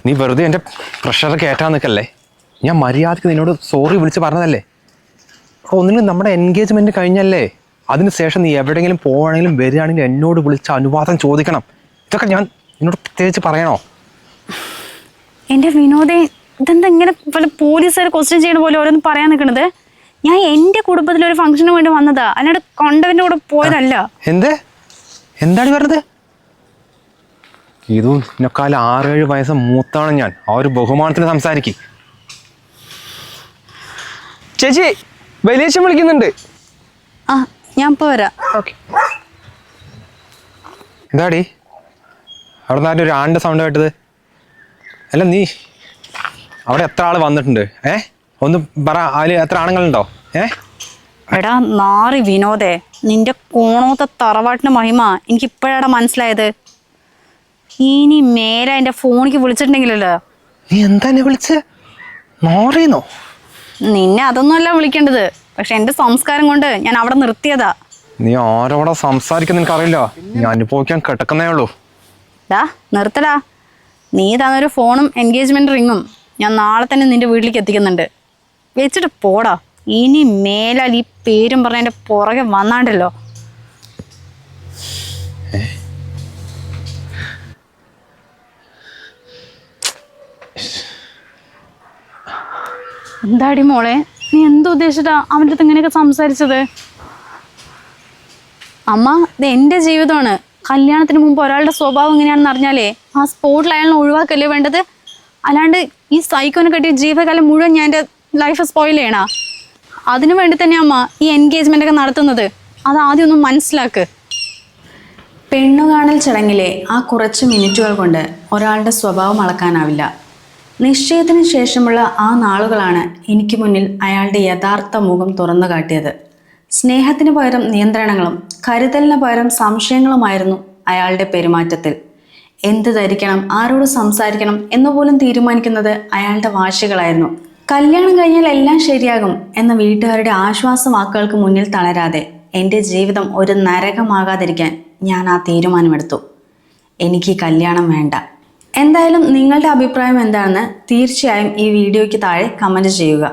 നീ വെറുതെ എൻ്റെ പ്രഷർ കയറ്റാൻ നിൽക്കല്ലേ. ഞാൻ മര്യാദയ്ക്ക് നിന്നോട് സോറി വിളിച്ച് പറഞ്ഞതല്ലേ. ഒന്നിനും നമ്മുടെ എൻഗേജ്മെൻറ്റ് കഴിഞ്ഞല്ലേ, അതിന് ശേഷം നീ എവിടെയെങ്കിലും പോവുകയാണെങ്കിലും വരികയാണെങ്കിലും എന്നോട് വിളിച്ച് അനുവാദം ചോദിക്കണം. ഇതൊക്കെ ഞാൻ നിന്നോട് പ്രത്യേകിച്ച് പറയണോ? എൻ്റെ വിനോദേ, ഇതെന്താ ഇങ്ങനെ പല പോലീസുകാർ ക്വസ്റ്റ്യൻ ചെയ്യണ പോലെ ഓരോന്ന് പറയാൻ നിൽക്കണത്? ഞാൻ എൻ്റെ കുടുംബത്തിലൊരു ഫംഗ്ഷന് വേണ്ടി വന്നതാ, അല്ലാണ്ട് കണ്ടവൻ്റെ കൂടെ പോയതല്ല. എന്താണ് പറഞ്ഞത്? ഇതും എന്നെക്കാലം 6-7 വയസ്സ് മൂത്താണ് ഞാൻ. ആ ഒരു ബഹുമാനത്തിന് സംസാരിക്കും. ചേച്ചി വലിയച്ഛൻ വിളിക്കുന്നുണ്ട്. ആ, ഞാൻ ഇപ്പോൾ വരാം. ഓക്കെ. എന്താടി അവിടെ നിന്നായിട്ട് ഒരു ആണ്ട് സൗണ്ട് കേട്ടത്? അല്ല നീ അവിടെ എത്ര ആൾ വന്നിട്ടുണ്ട്? ഒന്ന് പറ, അതിൽ എത്ര ആണുങ്ങളുണ്ടോ? എടാ നാറി വിനോദേ, നിന്റെ കോണോത്തെ തറവാട്ടിന് മഹിമ എനിക്ക് ഇപ്പോഴാണ് മനസ്സിലായത്. ഇനി മേലെ എൻ്റെ ഫോണിക്ക് വിളിച്ചിട്ടുണ്ടെങ്കിലല്ലോ. നീ എന്താ എന്നെ വിളിച്ച് മാറിയെന്നോ? നിന്നെ അതൊന്നുമല്ല വിളിക്കേണ്ടത്, പക്ഷെ എൻ്റെ സംസ്കാരം കൊണ്ട് ഞാൻ അവിടെ നിർത്തിയതാ. നീ ആരോടെ സംസാരിക്കുന്ന എനിക്കറിയില്ല, ഞാൻ അനുഭവിക്കാൻ കിടക്കുന്നേ ഉള്ളൂ. ഡാ നിർത്തടാ. നീ തന്നൊരു ഫോണും എൻഗേജ്മെന്റ് റിങ്ങും ഞാൻ നാളെ തന്നെ നിന്റെ വീട്ടിലേക്ക് എത്തിക്കുന്നുണ്ട്. വെച്ചിട്ട് പോടാ. ഇനി മേലാൽ ഈ പേരും പറഞ്ഞ എൻ്റെ പുറകെ വന്നാണ്ടല്ലോ. എന്താടി മോളെ, നീ എന്തുദ്ദേശിച്ചിട്ടാ അവൻ്റെ അടുത്ത് ഇങ്ങനെയൊക്കെ സംസാരിച്ചത്? അമ്മ, ഇത് എൻ്റെ ജീവിതമാണ്. കല്യാണത്തിന് മുമ്പ് ഒരാളുടെ സ്വഭാവം എങ്ങനെയാണെന്ന് അറിഞ്ഞാലേ ആ സ്പോട്ടിൽ അയാളിനെ ഒഴിവാക്കല്ലേ വേണ്ടത്. അല്ലാണ്ട് ഈ സൈക്കോനെ കെട്ടിയ ജീവകാലം മുഴുവൻ ഞാൻ എൻ്റെ ലൈഫ് സ്പോയിൽ ചെയ്യണ. അതിനു വേണ്ടി തന്നെ അമ്മ ഈ എൻഗേജ്മെൻ്റ് ഒക്കെ നടത്തുന്നത്. അത് ആദ്യം ഒന്ന് മനസ്സിലാക്ക്. പെണ്ണുകാണൽ ചടങ്ങിലെ ആ കുറച്ച് മിനിറ്റുകൾ കൊണ്ട് ഒരാളുടെ സ്വഭാവം അളക്കാനാവില്ല. നിശ്ചയത്തിന് ശേഷമുള്ള ആ നാളുകളാണ് എനിക്ക് മുന്നിൽ അയാളുടെ യഥാർത്ഥ മുഖം തുറന്നു കാട്ടിയത്. സ്നേഹത്തിന് പകരം നിയന്ത്രണങ്ങളും കരുതലിന് പകരം സംശയങ്ങളുമായിരുന്നു അയാളുടെ പെരുമാറ്റത്തിൽ. എന്ത് ധരിക്കണം, ആരോട് സംസാരിക്കണം എന്നുപോലും തീരുമാനിക്കുന്നത് അയാളുടെ വാശികളായിരുന്നു. കല്യാണം കഴിഞ്ഞാൽ എല്ലാം ശരിയാകും എന്ന വീട്ടുകാരുടെ ആശ്വാസവാക്കുകൾക്ക് മുന്നിൽ തളരാതെ എൻ്റെ ജീവിതം ഒരു നരകമാകാതിരിക്കാൻ ഞാൻ ആ തീരുമാനമെടുത്തു. എനിക്ക് കല്യാണം വേണ്ട. എന്തായാലും നിങ്ങളുടെ അഭിപ്രായം എന്താണെന്ന് തീർച്ചയായും ഈ വീഡിയോയ്ക്ക് താഴെ കമൻറ്റ് ചെയ്യുക.